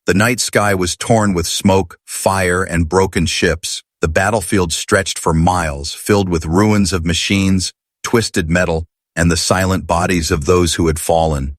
The night sky was torn with smoke, fire, and broken ships. The battlefield stretched for miles, filled with ruins of machines, twisted metal, and the silent bodies of those who had fallen.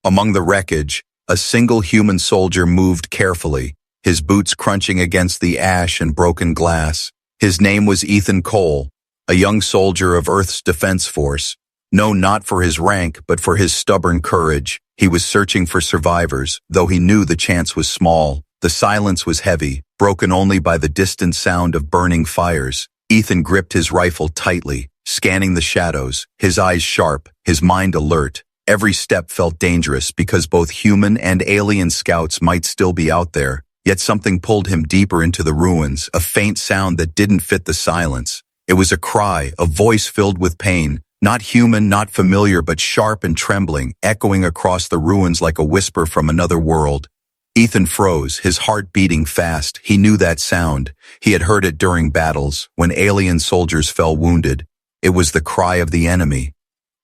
Among the wreckage, a single human soldier moved carefully, his boots crunching against the ash and broken glass. His name was Ethan Cole, a young soldier of Earth's Defense Force. Known not for his rank, but for his stubborn courage, he was searching for survivors, though he knew the chance was small. The silence was heavy, broken only by the distant sound of burning fires. Ethan gripped his rifle tightly, scanning the shadows, his eyes sharp, his mind alert. Every step felt dangerous because both human and alien scouts might still be out there, yet something pulled him deeper into the ruins, a faint sound that didn't fit the silence. It was a cry, a voice filled with pain. Not human, not familiar, but sharp and trembling, echoing across the ruins like a whisper from another world. Ethan froze, his heart beating fast. He knew that sound. He had heard it during battles, when alien soldiers fell wounded. It was the cry of the enemy.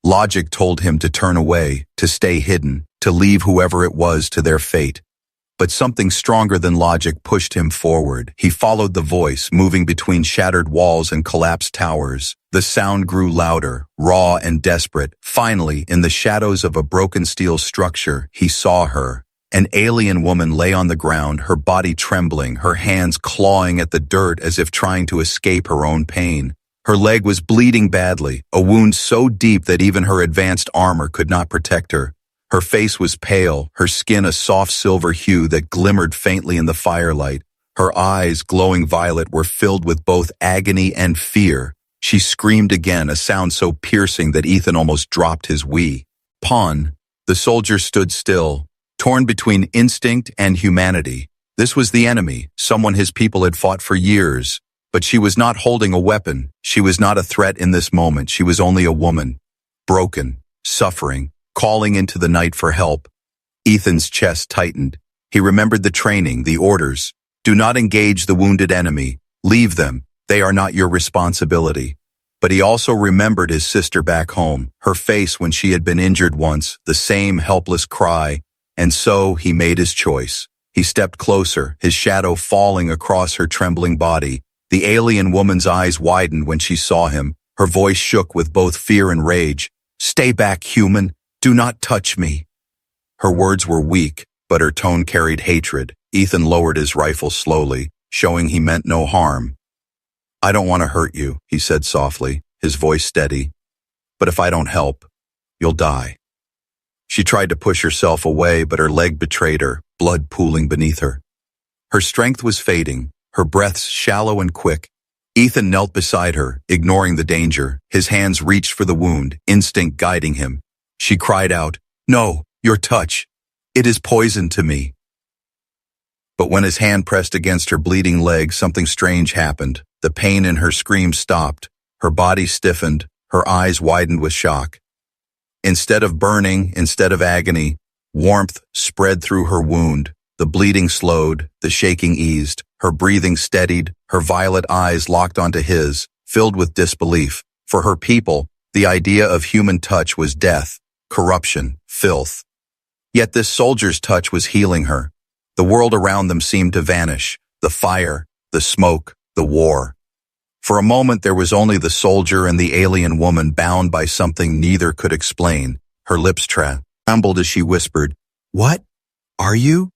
Logic told him to turn away, to stay hidden, to leave whoever it was to their fate. But something stronger than logic pushed him forward. He followed the voice, moving between shattered walls and collapsed towers. The sound grew louder, raw and desperate. Finally, in the shadows of a broken steel structure, he saw her. An alien woman lay on the ground, her body trembling, her hands clawing at the dirt as if trying to escape her own pain. Her leg was bleeding badly, a wound so deep that even her advanced armor could not protect her. Her face was pale, her skin a soft silver hue that glimmered faintly in the firelight. Her eyes, glowing violet, were filled with both agony and fear. She screamed again, a sound so piercing that Ethan almost dropped his pawn. The soldier stood still, torn between instinct and humanity. This was the enemy, someone his people had fought for years. But she was not holding a weapon. She was not a threat in this moment. She was only a woman, broken, suffering, calling into the night for help. Ethan's chest tightened. He remembered the training, the orders. Do not engage the wounded enemy. Leave them. They are not your responsibility. But he also remembered his sister back home, her face when she had been injured once, the same helpless cry. And so he made his choice. He stepped closer, his shadow falling across her trembling body. The alien woman's eyes widened when she saw him. Her voice shook with both fear and rage. "Stay back, human. Do not touch me." Her words were weak, but her tone carried hatred. Ethan lowered his rifle slowly, showing he meant no harm. "I don't want to hurt you," he said softly, his voice steady. "But if I don't help, you'll die." She tried to push herself away, but her leg betrayed her, blood pooling beneath her. Her strength was fading, her breaths shallow and quick. Ethan knelt beside her, ignoring the danger. His hands reached for the wound, instinct guiding him. She cried out, "No, your touch. It is poison to me." But when his hand pressed against her bleeding leg, something strange happened. The pain in her scream stopped. Her body stiffened, her eyes widened with shock. Instead of burning, instead of agony, warmth spread through her wound. The bleeding slowed, the shaking eased, her breathing steadied, her violet eyes locked onto his, filled with disbelief. For her people, the idea of human touch was death, corruption, filth. Yet this soldier's touch was healing her. The world around them seemed to vanish, the fire, the smoke, the war. For a moment there was only the soldier and the alien woman bound by something neither could explain. Her lips trembled as she whispered, "What are you?"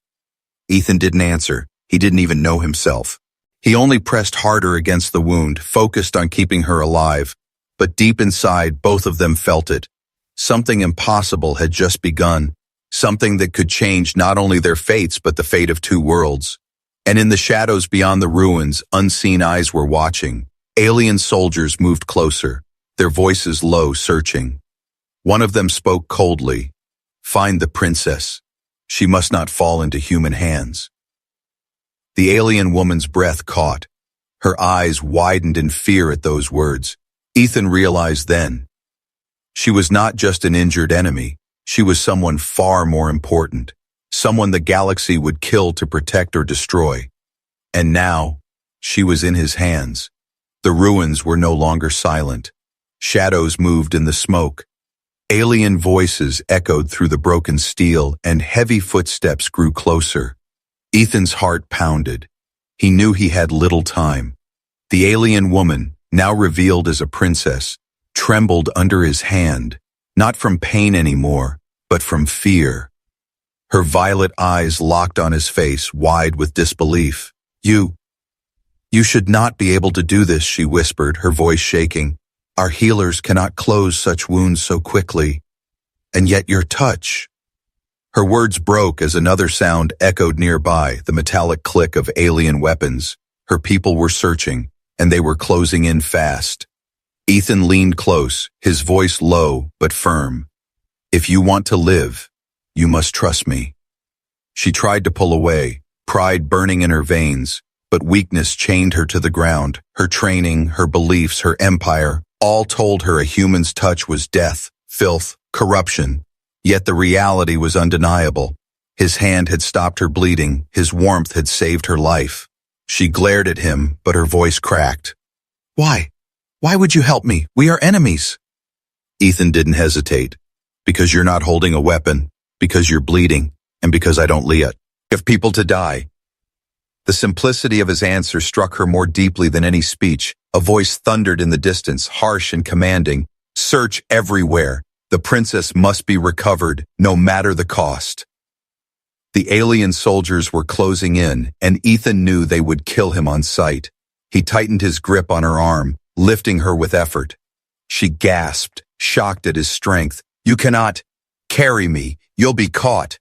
Ethan didn't answer. He didn't even know himself. He only pressed harder against the wound, focused on keeping her alive. But deep inside, both of them felt it. Something impossible had just begun. Something that could change not only their fates, but the fate of two worlds. And in the shadows beyond the ruins, unseen eyes were watching. Alien soldiers moved closer, their voices low, searching. One of them spoke coldly, "Find the princess. She must not fall into human hands." The alien woman's breath caught. Her eyes widened in fear at those words. Ethan realized then. She was not just an injured enemy. She was someone far more important. Someone the galaxy would kill to protect or destroy. And now, she was in his hands. The ruins were no longer silent. Shadows moved in the smoke. Alien voices echoed through the broken steel, and heavy footsteps grew closer. Ethan's heart pounded. He knew he had little time. The alien woman, now revealed as a princess, trembled under his hand, not from pain anymore, but from fear. Her violet eyes locked on his face, wide with disbelief. You should not be able to do this, she whispered, her voice shaking. Our healers cannot close such wounds so quickly. And yet your touch. Her words broke as another sound echoed nearby, the metallic click of alien weapons. Her people were searching, and they were closing in fast. Ethan leaned close, his voice low but firm. If you want to live, you must trust me. She tried to pull away, pride burning in her veins, but weakness chained her to the ground. Her training, her beliefs, her empire, all told her a human's touch was death, filth, corruption. Yet the reality was undeniable. His hand had stopped her bleeding, his warmth had saved her life. She glared at him, but her voice cracked. Why? Why would you help me? We are enemies. Ethan didn't hesitate. Because you're not holding a weapon, because you're bleeding, and because I don't have people to die. The simplicity of his answer struck her more deeply than any speech. A voice thundered in the distance, harsh and commanding. Search everywhere. The princess must be recovered, no matter the cost. The alien soldiers were closing in, and Ethan knew they would kill him on sight. He tightened his grip on her arm, lifting her with effort. She gasped, shocked at his strength. You cannot carry me. You'll be caught.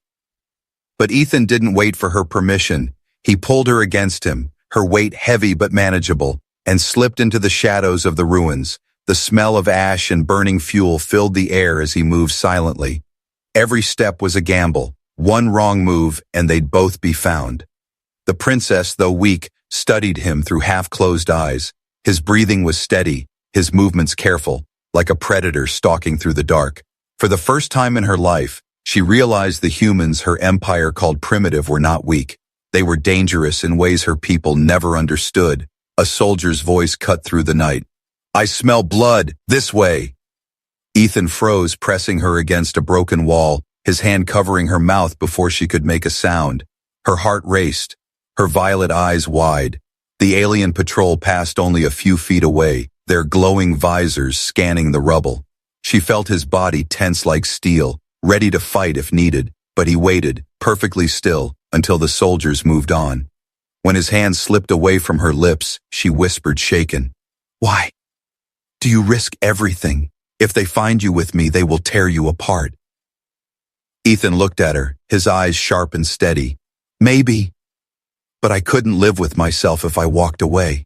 But Ethan didn't wait for her permission. He pulled her against him, her weight heavy but manageable, and slipped into the shadows of the ruins. The smell of ash and burning fuel filled the air as he moved silently. Every step was a gamble. One wrong move, and they'd both be found. The princess, though weak, studied him through half-closed eyes. His breathing was steady, his movements careful, like a predator stalking through the dark. For the first time in her life, she realized the humans her empire called primitive were not weak. They were dangerous in ways her people never understood. A soldier's voice cut through the night. I smell blood, this way. Ethan froze, pressing her against a broken wall, his hand covering her mouth before she could make a sound. Her heart raced, her violet eyes wide. The alien patrol passed only a few feet away, their glowing visors scanning the rubble. She felt his body tense like steel, ready to fight if needed, but he waited, perfectly still, until the soldiers moved on. When his hand slipped away from her lips, she whispered, shaken. Why? Do you risk everything? If they find you with me, they will tear you apart. Ethan looked at her, his eyes sharp and steady. Maybe. But I couldn't live with myself if I walked away.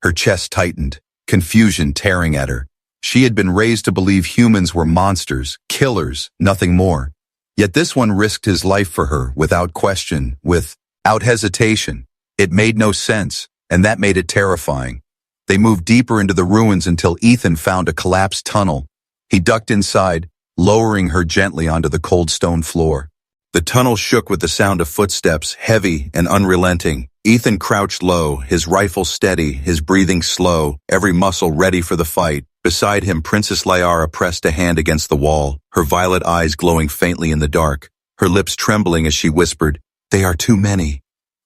Her chest tightened, confusion tearing at her. She had been raised to believe humans were monsters, killers, nothing more. Yet this one risked his life for her, without question, without hesitation. It made no sense, and that made it terrifying. They moved deeper into the ruins until Ethan found a collapsed tunnel. He ducked inside, lowering her gently onto the cold stone floor. The tunnel shook with the sound of footsteps, heavy and unrelenting. Ethan crouched low, his rifle steady, his breathing slow, every muscle ready for the fight. Beside him, Princess Liara pressed a hand against the wall, her violet eyes glowing faintly in the dark, her lips trembling as she whispered, They are too many.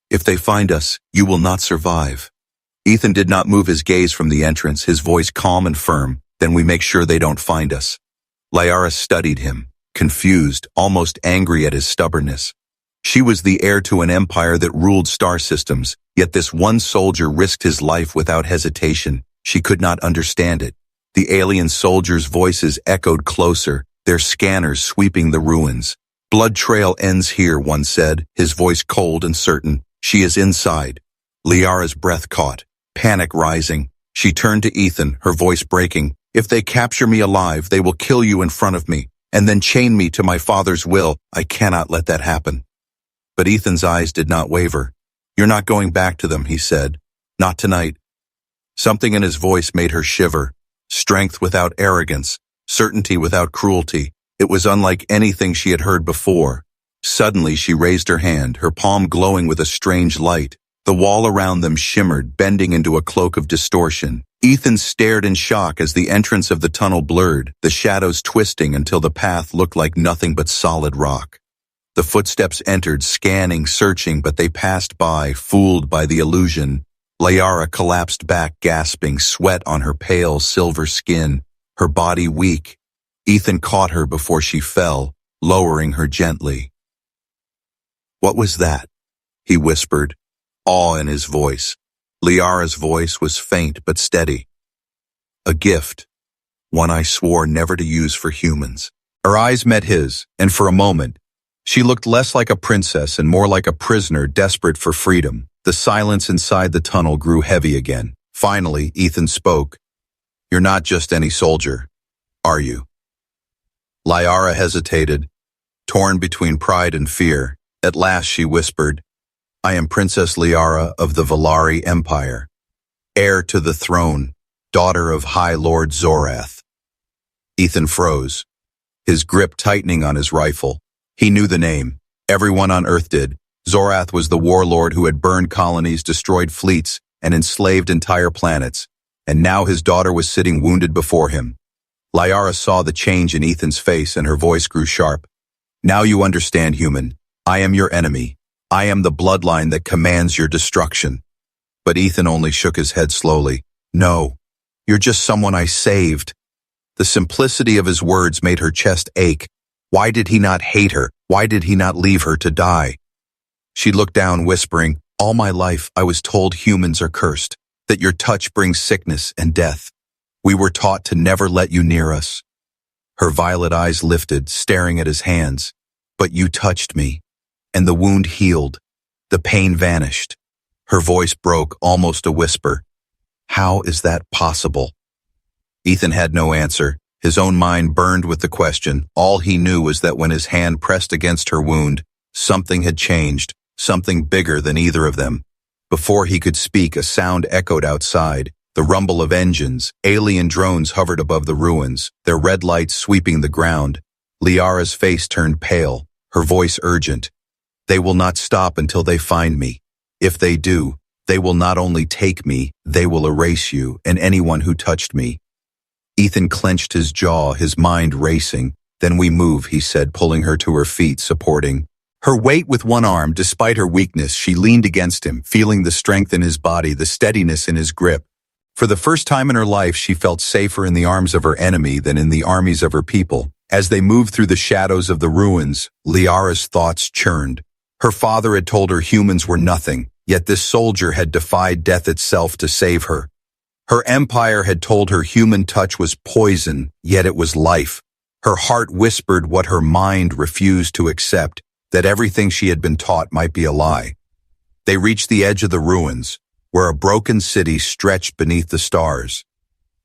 If they find us, you will not survive. Ethan did not move his gaze from the entrance, his voice calm and firm. Then we make sure they don't find us. Liara studied him, confused, almost angry at his stubbornness. She was the heir to an empire that ruled star systems, yet this one soldier risked his life without hesitation. She could not understand it. The alien soldiers' voices echoed closer, their scanners sweeping the ruins. Blood trail ends here, one said, his voice cold and certain. She is inside. Liara's breath caught, panic rising. She turned to Ethan, her voice breaking. If they capture me alive, they will kill you in front of me, and then chain me to my father's will. I cannot let that happen. But Ethan's eyes did not waver. You're not going back to them, he said. Not tonight. Something in his voice made her shiver. Strength without arrogance, certainty without cruelty. It was unlike anything she had heard before. Suddenly she raised her hand, her palm glowing with a strange light. The wall around them shimmered, bending into a cloak of distortion. Ethan stared in shock as the entrance of the tunnel blurred, the shadows twisting until the path looked like nothing but solid rock. The footsteps entered, scanning, searching, but they passed by, fooled by the illusion. Liara collapsed back, gasping, sweat on her pale silver skin, her body weak. Ethan caught her before she fell, lowering her gently. "What was that?" he whispered, awe in his voice. Liara's voice was faint but steady. "A gift, one I swore never to use for humans." Her eyes met his, and for a moment, she looked less like a princess and more like a prisoner desperate for freedom. The silence inside the tunnel grew heavy again. Finally, Ethan spoke. "You're not just any soldier, are you?" Liara hesitated, torn between pride and fear. At last she whispered, "I am Princess Liara of the Valari Empire, heir to the throne, daughter of High Lord Zorath." Ethan froze, his grip tightening on his rifle. He knew the name. Everyone on Earth did. Zorath was the warlord who had burned colonies, destroyed fleets, and enslaved entire planets, and now his daughter was sitting wounded before him. Liara saw the change in Ethan's face and her voice grew sharp. "Now you understand, human. I am your enemy. I am the bloodline that commands your destruction." But Ethan only shook his head slowly. "No, you're just someone I saved." The simplicity of his words made her chest ache. Why did he not hate her? Why did he not leave her to die? She looked down, whispering, "All my life I was told humans are cursed, that your touch brings sickness and death. We were taught to never let you near us." Her violet eyes lifted, staring at his hands. "But you touched me, and the wound healed. The pain vanished." Her voice broke, almost a whisper. "How is that possible?" Ethan had no answer. His own mind burned with the question. All he knew was that when his hand pressed against her wound, something had changed, something bigger than either of them. Before he could speak, a sound echoed outside, the rumble of engines. Alien drones hovered above the ruins, their red lights sweeping the ground. Liara's face turned pale, her voice urgent. "They will not stop until they find me. If they do, they will not only take me, they will erase you and anyone who touched me." Ethan clenched his jaw, his mind racing. "Then we move," he said, pulling her to her feet, supporting her weight with one arm. Despite her weakness, she leaned against him, feeling the strength in his body, the steadiness in his grip. For the first time in her life, she felt safer in the arms of her enemy than in the armies of her people. As they moved through the shadows of the ruins, Liara's thoughts churned. Her father had told her humans were nothing, yet this soldier had defied death itself to save her. Her empire had told her human touch was poison, yet it was life. Her heart whispered what her mind refused to accept, that everything she had been taught might be a lie. They reached the edge of the ruins, where a broken city stretched beneath the stars.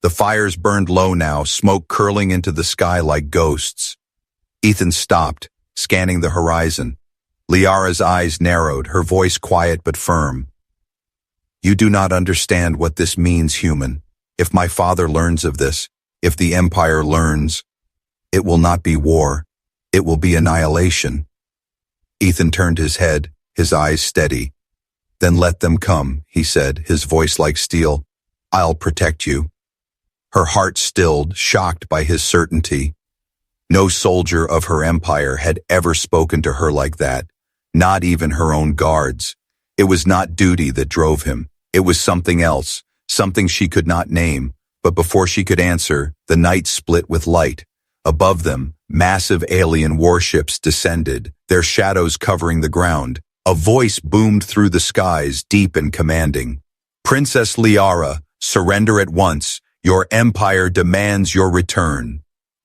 The fires burned low now, smoke curling into the sky like ghosts. Ethan stopped, scanning the horizon. Liara's eyes narrowed, her voice quiet but firm. "You do not understand what this means, human. If my father learns of this, if the Empire learns, it will not be war. It will be annihilation." Ethan turned his head, his eyes steady. "Then let them come," he said, his voice like steel. "I'll protect you." Her heart stilled, shocked by his certainty. No soldier of her empire had ever spoken to her like that, not even her own guards. It was not duty that drove him. It was something else, something she could not name. But before she could answer, the night split with light. Above them, massive alien warships descended, their shadows covering the ground. A voice boomed through the skies, deep and commanding. "Princess Liara, surrender at once. Your empire demands your return."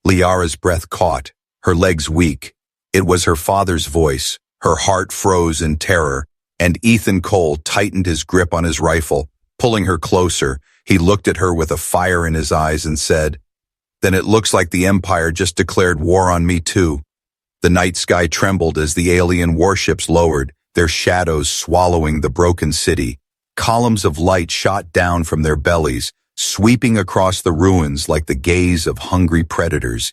Liara's breath caught, her legs weak. It was her father's voice. Her heart froze in terror, and Ethan Cole tightened his grip on his rifle. Pulling her closer, he looked at her with a fire in his eyes and said, "Then it looks like the Empire just declared war on me too." The night sky trembled as the alien warships lowered, their shadows swallowing the broken city. Columns of light shot down from their bellies, sweeping across the ruins like the gaze of hungry predators.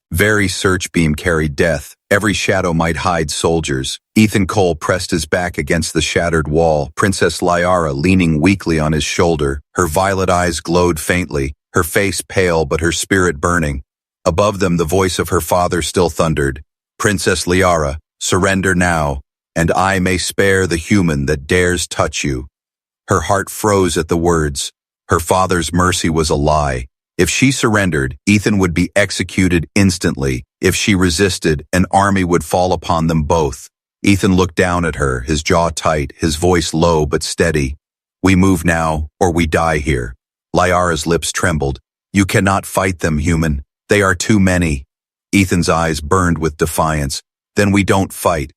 Very search beam carried death. Every shadow might hide soldiers. Ethan Cole pressed his back against the shattered wall, Princess Liara leaning weakly on his shoulder. Her violet eyes glowed faintly, her face pale but her spirit burning. Above them, the voice of her father still thundered. "Princess Liara, Surrender now, and I may spare the human that dares touch you." Her heart froze at the words. Her father's mercy was a lie. If she surrendered, Ethan would be executed instantly. If she resisted, an army would fall upon them both. Ethan looked down at her, his jaw tight, his voice low but steady. "We move now, or we die here." Liara's lips trembled. "You cannot fight them, human. They are too many." Ethan's eyes burned with defiance. "Then we don't fight.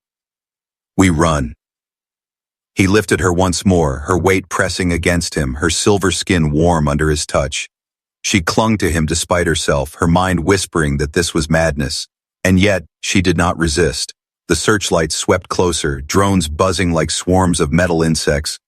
We run." He lifted her once more, her weight pressing against him, her silver skin warm under his touch. She clung to him despite herself, her mind whispering that this was madness. And yet, she did not resist. The searchlights swept closer, drones buzzing like swarms of metal insects.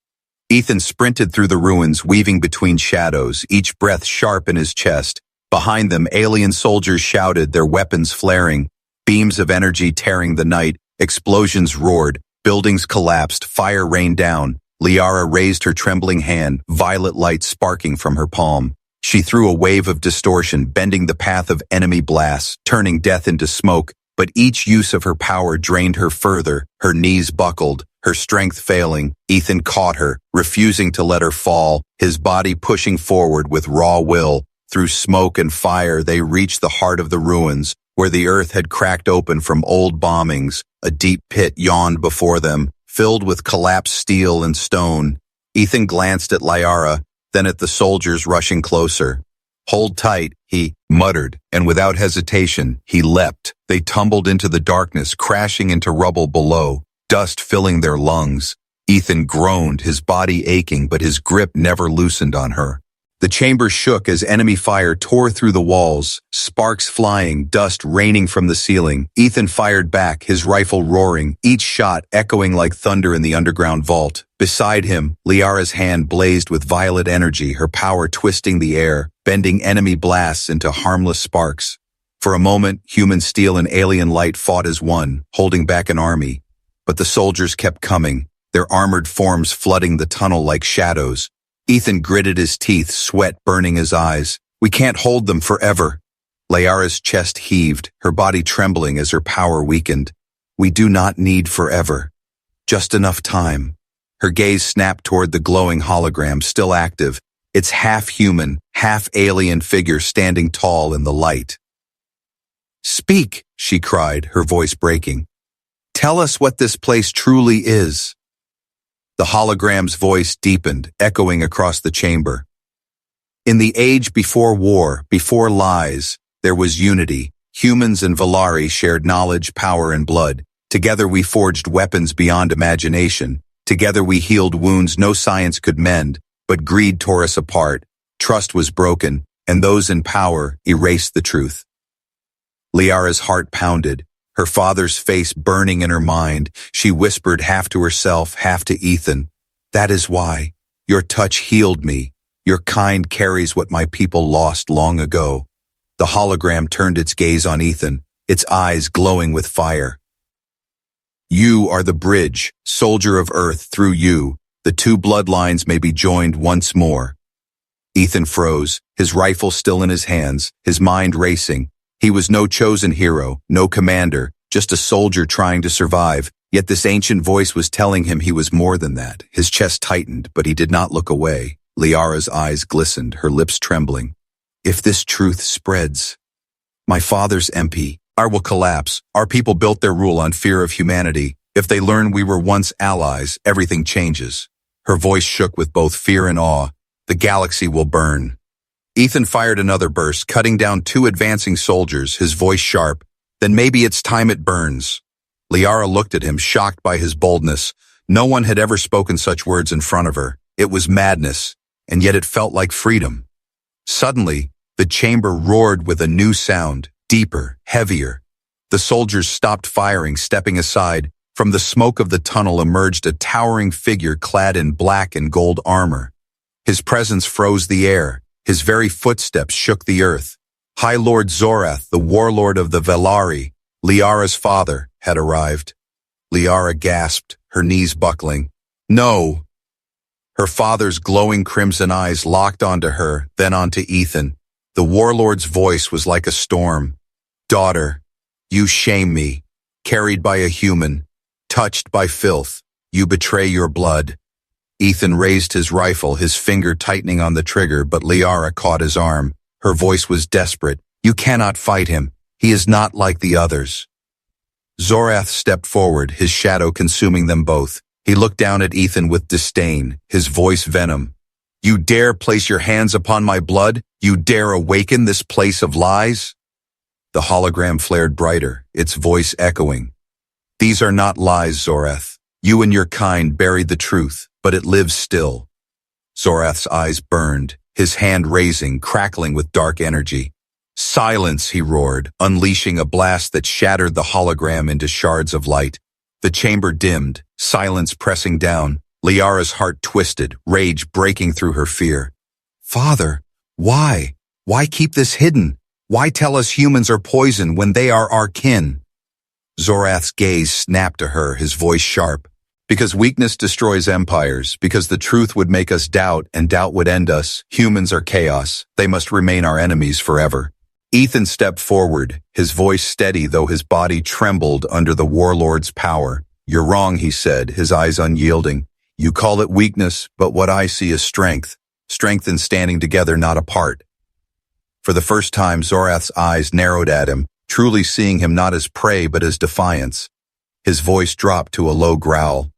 Ethan sprinted through the ruins, weaving between shadows, each breath sharp in his chest. Behind them, alien soldiers shouted, their weapons flaring, beams of energy tearing the night, explosions roared, buildings collapsed, fire rained down. Liara raised her trembling hand, violet light sparking from her palm. She threw a wave of distortion, bending the path of enemy blasts, turning death into smoke, but each use of her power drained her further. Her knees buckled, her strength failing. Ethan caught her, refusing to let her fall, his body pushing forward with raw will. Through smoke and fire, they reached the heart of the ruins, where the earth had cracked open from old bombings. A deep pit yawned before them, filled with collapsed steel and stone. Ethan glanced at Liara, then at the soldiers rushing closer. "Hold tight," he muttered, and without hesitation, he leapt. They tumbled into the darkness, crashing into rubble below, dust filling their lungs. Ethan groaned, his body aching, but his grip never loosened on her. The chamber shook as enemy fire tore through the walls, sparks flying, dust raining from the ceiling. Ethan fired back, his rifle roaring, each shot echoing like thunder in the underground vault. Beside him, Liara's hand blazed with violet energy, her power twisting the air, bending enemy blasts into harmless sparks. For a moment, human steel and alien light fought as one, holding back an army. But the soldiers kept coming, their armored forms flooding the tunnel like shadows. Ethan gritted his teeth, sweat burning his eyes. "We can't hold them forever." Liara's chest heaved, her body trembling as her power weakened. "We do not need forever. Just enough time." Her gaze snapped toward the glowing hologram, still active, its half-human, half-alien figure standing tall in the light. "Speak," she cried, her voice breaking. "Tell us what this place truly is." The hologram's voice deepened, echoing across the chamber. "In the age before war, before lies, there was unity. Humans and Valari shared knowledge, power, and blood. Together we forged weapons beyond imagination. Together we healed wounds no science could mend, but greed tore us apart. Trust was broken, and those in power erased the truth." Liara's heart pounded, her father's face burning in her mind. She whispered half to herself, half to Ethan, "That is why. Your touch healed me. Your kind carries what my people lost long ago." The hologram turned its gaze on Ethan, its eyes glowing with fire. "You are the bridge, soldier of Earth. Through you, the two bloodlines may be joined once more." Ethan froze, his rifle still in his hands, his mind racing. He was no chosen hero, no commander, just a soldier trying to survive. Yet this ancient voice was telling him he was more than that. His chest tightened, but he did not look away. Liara's eyes glistened, her lips trembling. "If this truth spreads, my father's MP, our will collapse. Our people built their rule on fear of humanity. If they learn we were once allies, everything changes." Her voice shook with both fear and awe. "The galaxy will burn." Ethan fired another burst, cutting down two advancing soldiers, his voice sharp. "Then maybe it's time it burns." Liara looked at him, shocked by his boldness. No one had ever spoken such words in front of her. It was madness, and yet it felt like freedom. Suddenly, the chamber roared with a new sound, deeper, heavier. The soldiers stopped firing, stepping aside. From the smoke of the tunnel emerged a towering figure clad in black and gold armor. His presence froze the air. His very footsteps shook the earth. High Lord Zorath, the warlord of the Valari, Liara's father, had arrived. Liara gasped, her knees buckling. "No!" Her father's glowing crimson eyes locked onto her, then onto Ethan. The warlord's voice was like a storm. "Daughter, you shame me. carried by a human, touched by filth. You betray your blood. Ethan raised his rifle, his finger tightening on the trigger, but Liara caught his arm. Her voice was desperate. You cannot fight him. He is not like the others. Zorath stepped forward, his shadow consuming them both. He looked down at Ethan with disdain, his voice venom. You dare place your hands upon my blood? You dare awaken this place of lies? The hologram flared brighter, its voice echoing. These are not lies, Zorath. You and your kind buried the truth, but it lives still. Zorath's eyes burned, his hand raising, crackling with dark energy. Silence, he roared, unleashing a blast that shattered the hologram into shards of light. The chamber dimmed, silence pressing down. Liara's heart twisted, rage breaking through her fear. Father, why? Why keep this hidden? Why tell us humans are poison when they are our kin? Zorath's gaze snapped to her, his voice sharp. Because weakness destroys empires, because the truth would make us doubt, and doubt would end us. Humans are chaos. They must remain our enemies forever. Ethan stepped forward, his voice steady though his body trembled under the warlord's power. You're wrong, he said, his eyes unyielding. You call it weakness, but what I see is strength. Strength in standing together, not apart. For the first time, Zorath's eyes narrowed at him, truly seeing him not as prey but as defiance. His voice dropped to a low growl.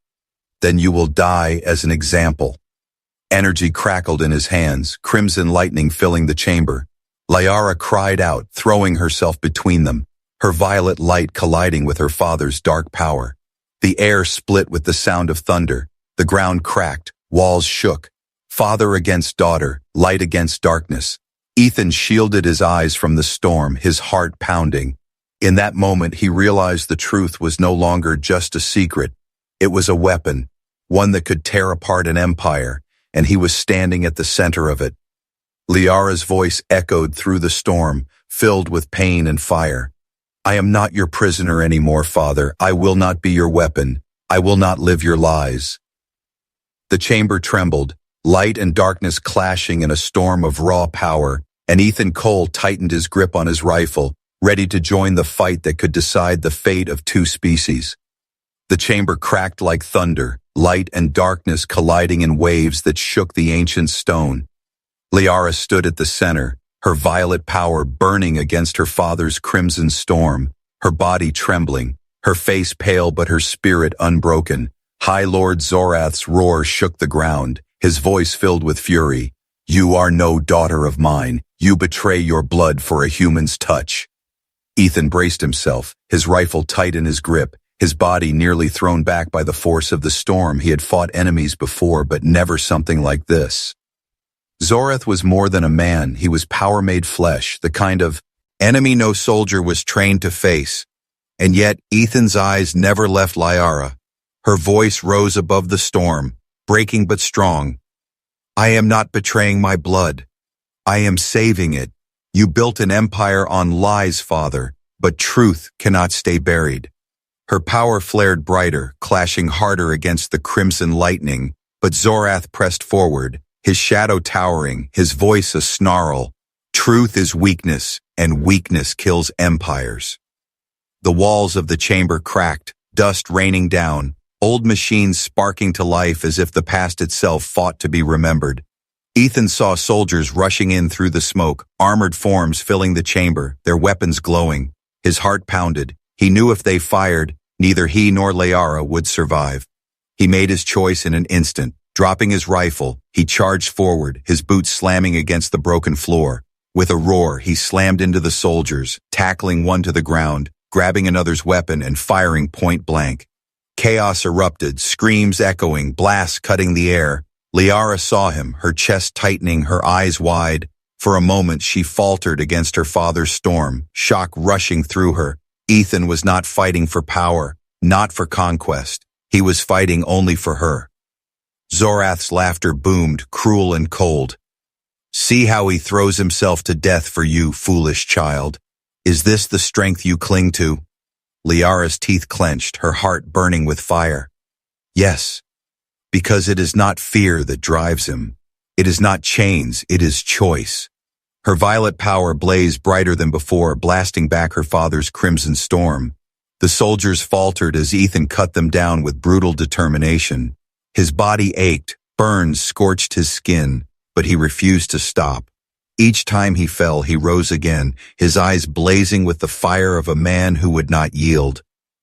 Then you will die as an example. Energy crackled in his hands, crimson lightning filling the chamber. Liara cried out, throwing herself between them, her violet light colliding with her father's dark power. The air split with the sound of thunder. The ground cracked, walls shook. Father against daughter, light against darkness. Ethan shielded his eyes from the storm, his heart pounding. In that moment, he realized the truth was no longer just a secret. It was a weapon, one that could tear apart an empire, and he was standing at the center of it. Liara's voice echoed through the storm, filled with pain and fire. I am not your prisoner anymore, Father. I will not be your weapon. I will not live your lies. The chamber trembled, light and darkness clashing in a storm of raw power, and Ethan Cole tightened his grip on his rifle, ready to join the fight that could decide the fate of two species. The chamber cracked like thunder, light and darkness colliding in waves that shook the ancient stone. Liara stood at the center, her violet power burning against her father's crimson storm, her body trembling, her face pale but her spirit unbroken. High Lord Zorath's roar shook the ground, his voice filled with fury. You are no daughter of mine. You betray your blood for a human's touch. Ethan braced himself, his rifle tight in his grip, his body nearly thrown back by the force of the storm. He had fought enemies before, but never something like this. Zorath was more than a man. He was power made flesh, the kind of enemy no soldier was trained to face. And yet Ethan's eyes never left Liara. Her voice rose above the storm, breaking but strong. I am not betraying my blood. I am saving it. You built an empire on lies, Father, but truth cannot stay buried. Her power flared brighter, clashing harder against the crimson lightning, but Zorath pressed forward, his shadow towering, his voice a snarl. Truth is weakness, and weakness kills empires. The walls of the chamber cracked, dust raining down, old machines sparking to life as if the past itself fought to be remembered. Ethan saw soldiers rushing in through the smoke, armored forms filling the chamber, their weapons glowing. His heart pounded. He knew if they fired, neither he nor Liara would survive. He made his choice in an instant. Dropping his rifle, he charged forward, his boots slamming against the broken floor. With a roar, he slammed into the soldiers, tackling one to the ground, grabbing another's weapon and firing point blank. Chaos erupted, screams echoing, blasts cutting the air. Liara saw him, her chest tightening, her eyes wide. For a moment, she faltered against her father's storm, shock rushing through her. Ethan was not fighting for power, not for conquest. He was fighting only for her. Zorath's laughter boomed, cruel and cold. See how he throws himself to death for you, foolish child. Is this the strength you cling to? Liara's teeth clenched, her heart burning with fire. Yes, because it is not fear that drives him. It is not chains, it is choice. Her violet power blazed brighter than before, blasting back her father's crimson storm. The soldiers faltered as Ethan cut them down with brutal determination. His body ached, burns scorched his skin, but he refused to stop. Each time he fell, he rose again, his eyes blazing with the fire of a man who would not yield.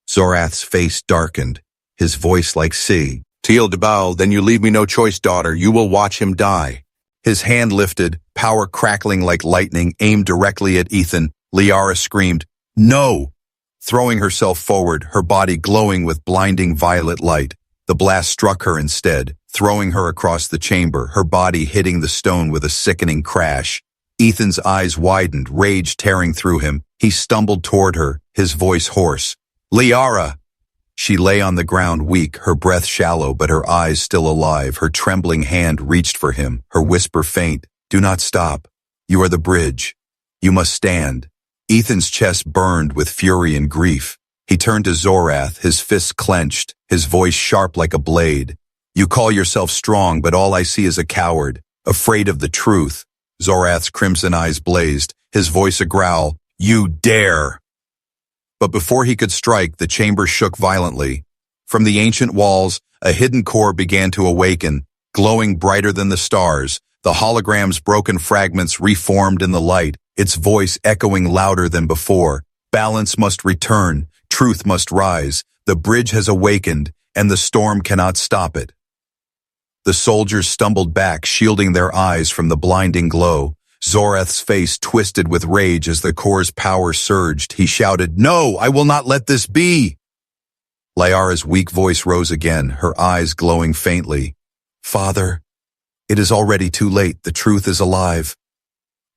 Zorath's face darkened, his voice like sea. "Teal de Baal, then you leave me no choice, daughter. You will watch him die." His hand lifted, power crackling like lightning, aimed directly at Ethan. Liara screamed, "No!" Throwing herself forward, her body glowing with blinding violet light. The blast struck her instead, throwing her across the chamber, her body hitting the stone with a sickening crash. Ethan's eyes widened, rage tearing through him. He stumbled toward her, his voice hoarse. "Liara!" She lay on the ground weak, her breath shallow but her eyes still alive. Her trembling hand reached for him, her whisper faint. "Do not stop. You are the bridge. You must stand." Ethan's chest burned with fury and grief. He turned to Zorath, his fists clenched, his voice sharp like a blade. "You call yourself strong, but all I see is a coward, afraid of the truth." Zorath's crimson eyes blazed, his voice a growl. "You dare!" But before he could strike, the chamber shook violently. From the ancient walls, a hidden core began to awaken, glowing brighter than the stars. The hologram's broken fragments reformed in the light, its voice echoing louder than before. "Balance must return, truth must rise. The bridge has awakened, and the storm cannot stop it." The soldiers stumbled back, shielding their eyes from the blinding glow. Zorath's face twisted with rage as the core's power surged. He shouted, "No, I will not let this be!" Liara's weak voice rose again, her eyes glowing faintly. "Father, it is already too late. The truth is alive."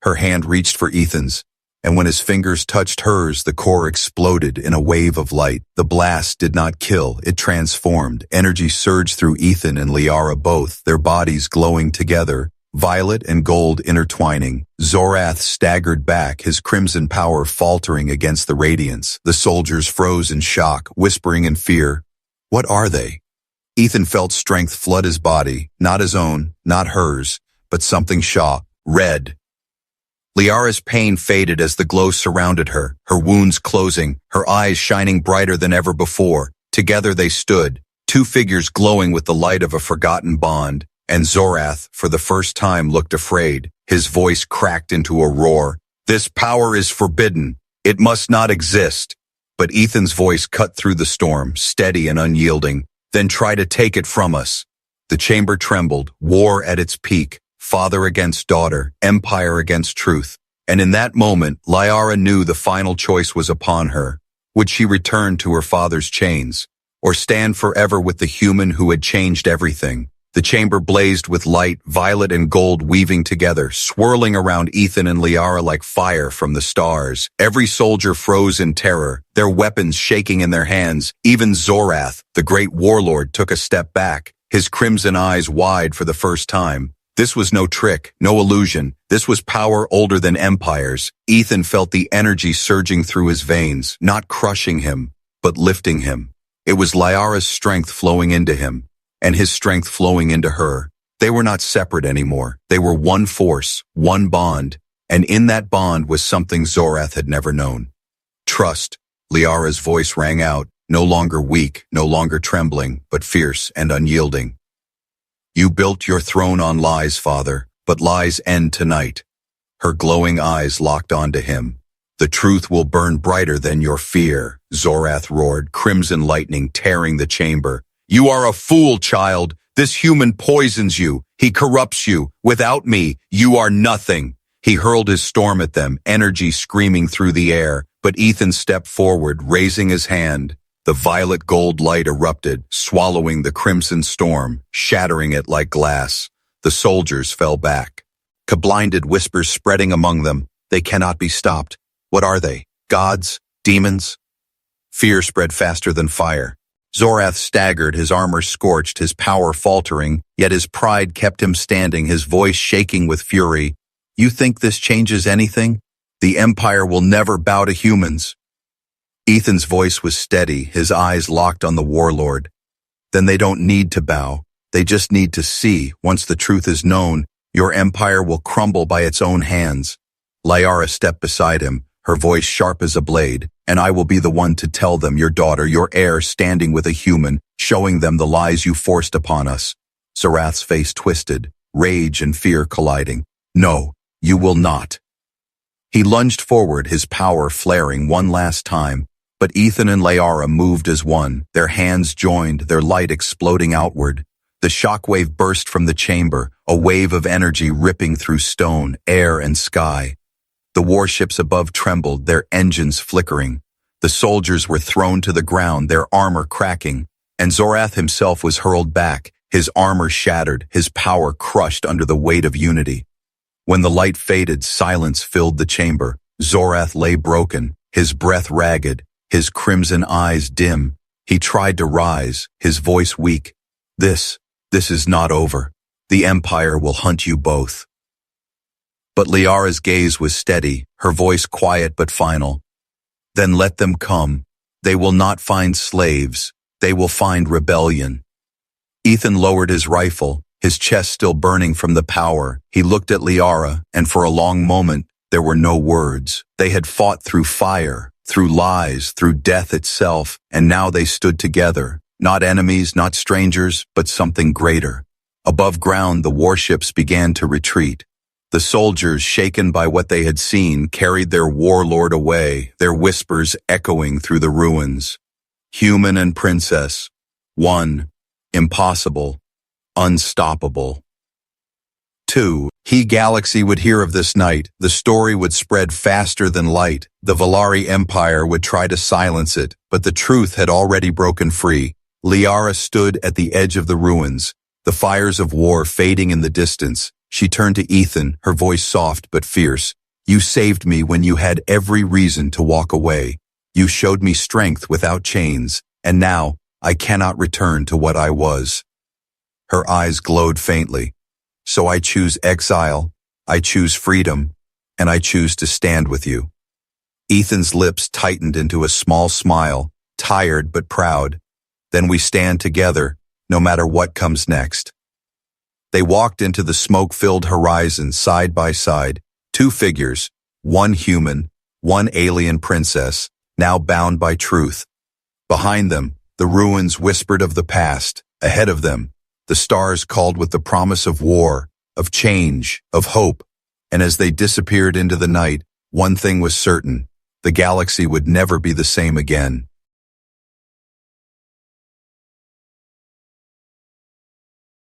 Her hand reached for Ethan's, and when his fingers touched hers, the core exploded in a wave of light. The blast did not kill, it transformed. Energy surged through Ethan and Liara both, their bodies glowing together, violet and gold intertwining. Zorath staggered back, his crimson power faltering against the radiance. The soldiers froze in shock, whispering in fear, "What are they?" Ethan felt strength flood his body, not his own, not hers, but something red. Liara's pain faded as the glow surrounded her, her wounds closing, her eyes shining brighter than ever before. Together they stood, two figures glowing with the light of a forgotten bond, and Zorath, for the first time, looked afraid. His voice cracked into a roar. "This power is forbidden. It must not exist." But Ethan's voice cut through the storm, steady and unyielding. "Then try to take it from us." The chamber trembled, war at its peak, father against daughter, empire against truth. And in that moment, Liara knew the final choice was upon her. Would she return to her father's chains, or stand forever with the human who had changed everything? The chamber blazed with light, violet and gold weaving together, swirling around Ethan and Liara like fire from the stars. Every soldier froze in terror, their weapons shaking in their hands. Even Zorath, the great warlord, took a step back, his crimson eyes wide for the first time. This was no trick, no illusion. This was power older than empires. Ethan felt the energy surging through his veins, not crushing him, but lifting him. It was Liara's strength flowing into him, and his strength flowing into her. They were not separate anymore. They were one force, one bond, and in that bond was something Zorath had never known. Trust. Liara's voice rang out, no longer weak, no longer trembling, but fierce and unyielding. "You built your throne on lies, Father, but lies end tonight." Her glowing eyes locked onto him. "The truth will burn brighter than your fear," Zorath roared, crimson lightning tearing the chamber. "You are a fool, child. This human poisons you. He corrupts you. Without me, you are nothing." He hurled his storm at them, energy screaming through the air, but Ethan stepped forward, raising his hand. The violet gold light erupted, swallowing the crimson storm, shattering it like glass. The soldiers fell back. Blinded whispers spreading among them. They cannot be stopped. What are they? Gods? Demons? Fear spread faster than fire. Zorath staggered, his armor scorched, his power faltering, yet his pride kept him standing, his voice shaking with fury. "You think this changes anything? The Empire will never bow to humans." Ethan's voice was steady, his eyes locked on the warlord. "Then they don't need to bow. They just need to see. Once the truth is known, your empire will crumble by its own hands." Liara stepped beside him, her voice sharp as a blade, and I will be the one to tell them your daughter, your heir, standing with a human, showing them the lies you forced upon us. Zorath's face twisted, rage and fear colliding. No, you will not. He lunged forward, his power flaring one last time, but Ethan and Liara moved as one, their hands joined, their light exploding outward. The shockwave burst from the chamber, a wave of energy ripping through stone, air, and sky. The warships above trembled, their engines flickering. The soldiers were thrown to the ground, their armor cracking, and Zorath himself was hurled back, his armor shattered, his power crushed under the weight of unity. When the light faded, silence filled the chamber. Zorath lay broken, his breath ragged, his crimson eyes dim. He tried to rise, his voice weak. This is not over. The Empire will hunt you both. But Liara's gaze was steady, her voice quiet but final. Then let them come. They will not find slaves. They will find rebellion. Ethan lowered his rifle, his chest still burning from the power. He looked at Liara, and for a long moment, there were no words. They had fought through fire, through lies, through death itself, and now they stood together. Not enemies, not strangers, but something greater. Above ground, the warships began to retreat. The soldiers, shaken by what they had seen, carried their warlord away, their whispers echoing through the ruins. Human and princess. One. Impossible. Unstoppable. 2. Galaxy would hear of this night. The story would spread faster than light. The Valari Empire would try to silence it, but the truth had already broken free. Liara stood at the edge of the ruins, the fires of war fading in the distance. She turned to Ethan, her voice soft but fierce. You saved me when you had every reason to walk away. You showed me strength without chains, and now I cannot return to what I was. Her eyes glowed faintly. So I choose exile, I choose freedom, and I choose to stand with you. Ethan's lips tightened into a small smile, tired but proud. Then we stand together, no matter what comes next. They walked into the smoke-filled horizon side by side, two figures, one human, one alien princess, now bound by truth. Behind them, the ruins whispered of the past. Ahead of them, the stars called with the promise of war, of change, of hope. And as they disappeared into the night, one thing was certain: the galaxy would never be the same again.